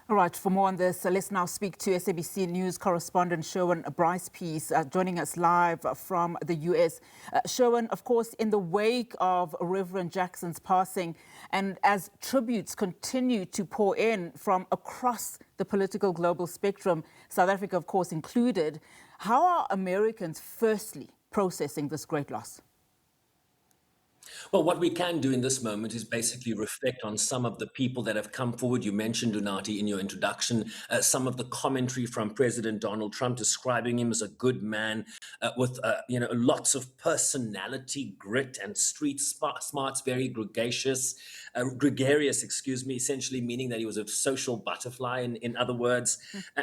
All right, for more on this, let's now speak to SABC News Correspondent Sherwin Bryce-Pease, joining us live from the US. Sherwin, of course, in the wake of Reverend Jackson's passing, and as tributes continue to pour in from across the political global spectrum, South Africa, of course, included, how are Americans firstly processing this great loss? Well, what we can do in this moment is basically reflect on some of the people that have come forward. You mentioned Unati in your introduction, some of the commentary from President Donald Trump describing him as a good man with, lots of personality, grit, and street smarts, very gregarious, essentially meaning that he was a social butterfly, in other words,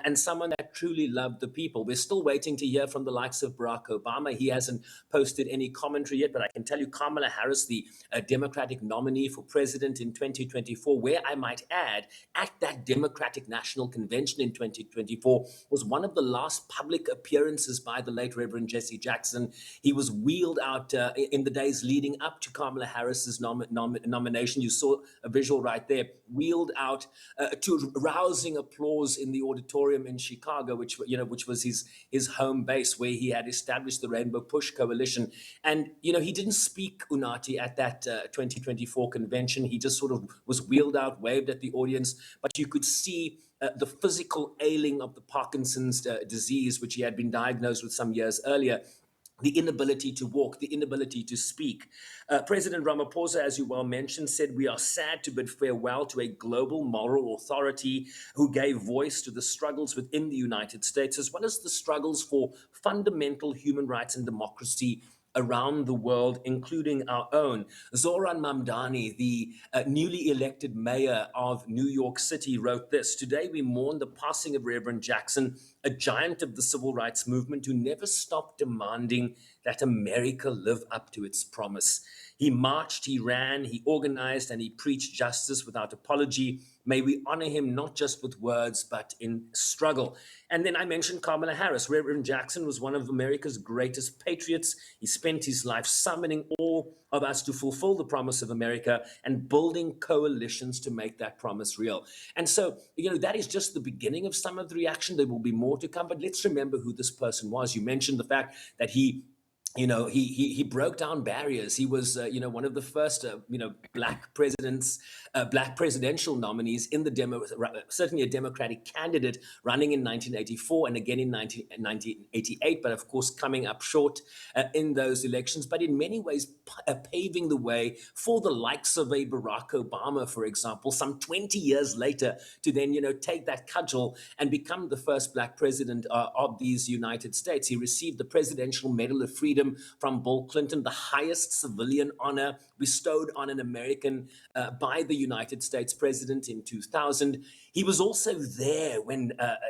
and someone that truly loved the people. We're still waiting to hear from the likes of Barack Obama. He hasn't posted any commentary yet, but I can tell you Kamala Harris, the Democratic nominee for president in 2024, where I might add, at that Democratic National Convention in 2024, was one of the last public appearances by the late Reverend Jesse Jackson. He was wheeled out in the days leading up to Kamala Harris's nomination. You saw a visual right there, wheeled out to rousing applause in the auditorium in Chicago, which was his home base, where he had established the Rainbow Push Coalition. And he didn't speak Unati at that 2024 convention. He just sort of was wheeled out, waved at the audience, but you could see the physical ailing of the Parkinson's disease, which he had been diagnosed with some years earlier. The inability to walk, the inability to speak. President Ramaphosa, as you well mentioned, said, "We are sad to bid farewell to a global moral authority who gave voice to the struggles within the United States, as well as the struggles for fundamental human rights and democracy around the world, including our own." Zoran Mamdani, the newly elected mayor of New York City, wrote this: "Today we mourn the passing of Reverend Jackson, a giant of the civil rights movement who never stopped demanding that America live up to its promise. He marched, he ran, he organized, and he preached justice without apology. May we honor him not just with words, but in struggle." And then I mentioned Kamala Harris. Reverend Jackson was one of America's greatest patriots. He spent his life summoning all of us to fulfill the promise of America and building coalitions to make that promise real. And so, that is just the beginning of some of the reaction. There will be more to come, but let's remember who this person was. You mentioned the fact that he broke down barriers. He was, one of the first, black presidential nominees in certainly a Democratic candidate running in 1984 and again in 1988, but of course coming up short in those elections, but in many ways paving the way for the likes of a Barack Obama, for example, some 20 years later, to then, take that cudgel and become the first black president of these United States. He received the Presidential Medal of Freedom from Bill Clinton, the highest civilian honor bestowed on an American by the United States president in 2000. He was also there when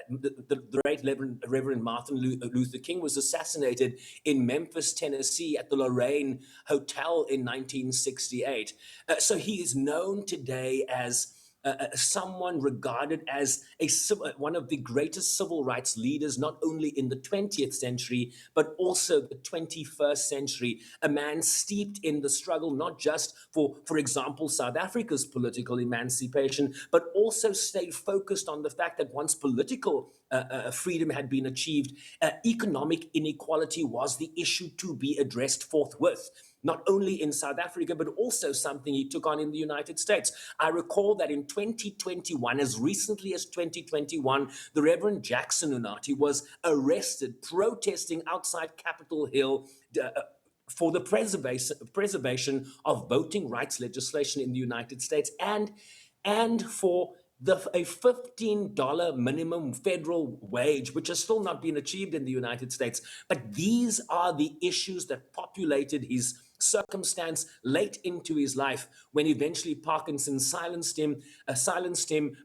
the great Reverend Martin Luther King was assassinated in Memphis, Tennessee at the Lorraine Hotel in 1968. So he is known today as someone regarded as one of the greatest civil rights leaders, not only in the 20th century, but also the 21st century. A man steeped in the struggle, not just for example, South Africa's political emancipation, but also stayed focused on the fact that once political freedom had been achieved, economic inequality was the issue to be addressed forthwith. Not only in South Africa, but also something he took on in the United States. I recall that in 2021, as recently as 2021, the Reverend Jackson Unati was arrested protesting outside Capitol Hill for the preservation of voting rights legislation in the United States and for a $15 minimum federal wage, which has still not been achieved in the United States. But these are the issues that populated his circumstance late into his life, when eventually Parkinson silenced him,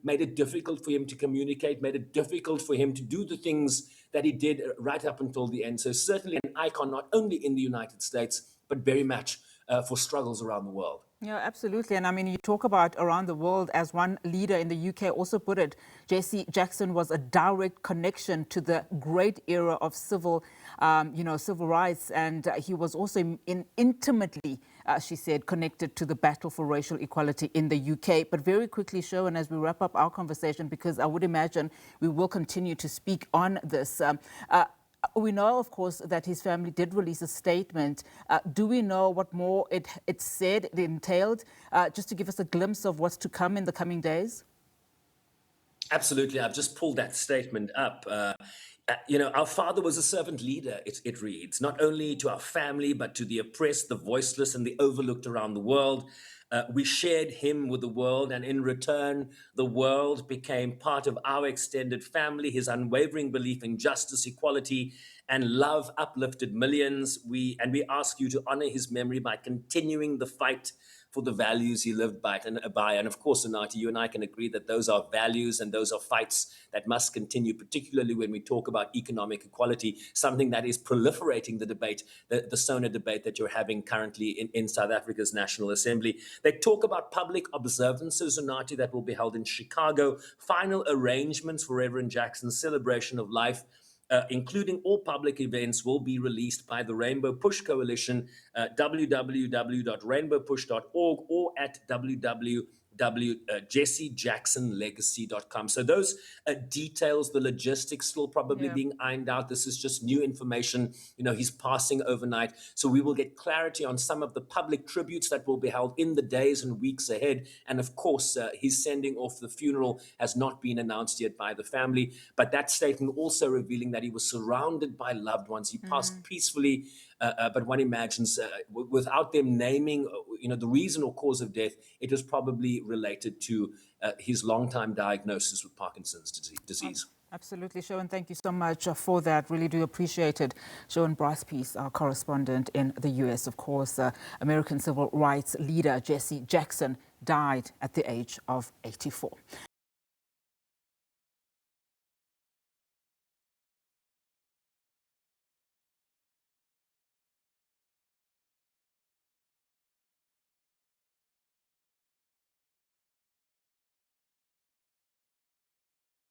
made it difficult for him to communicate, made it difficult for him to do the things that he did right up until the end. So certainly an icon, not only in the United States, but very much for struggles around the world. Yeah, absolutely. And I mean, you talk about around the world, as one leader in the UK also put it, Jesse Jackson was a direct connection to the great era of civil rights. And he was also intimately, she said, connected to the battle for racial equality in the UK. But very quickly, Sherwin, as we wrap up our conversation, because I would imagine we will continue to speak on this. We know, of course, that his family did release a statement. Do we know what more it said, it entailed, just to give us a glimpse of what's to come in the coming days? Absolutely. I've just pulled that statement up. Our father was a servant leader, it reads, not only to our family, but to the oppressed, the voiceless, and the overlooked around the world. We shared him with the world, and in return, the world became part of our extended family. His unwavering belief in justice, equality, and love uplifted millions. We ask you to honor his memory by continuing the fight for the values he lived by. And of course, Anati, you and I can agree that those are values and those are fights that must continue, particularly when we talk about economic equality, something that is proliferating the debate, the SONA debate that you're having currently in South Africa's National Assembly. They talk about public observances, Anati, that will be held in Chicago, final arrangements for Reverend Jackson's celebration of life, including all public events, will be released by the Rainbow Push Coalition, www.rainbowpush.org or at www.jessejacksonlegacy.com. So those details, the logistics still probably being ironed out. This is just new information. He's passing overnight. So we will get clarity on some of the public tributes that will be held in the days and weeks ahead. And of course, his sending off, the funeral, has not been announced yet by the family. But that statement also revealing that he was surrounded by loved ones. He passed peacefully, but one imagines without them naming, the reason or cause of death, it was probably related to his long-time diagnosis with Parkinson's disease. Absolutely, Sherwin. Thank you so much for that. Really do appreciate it. Sherwin Bryce-Pease, our correspondent in the US. Of course, American civil rights leader Jesse Jackson died at the age of 84.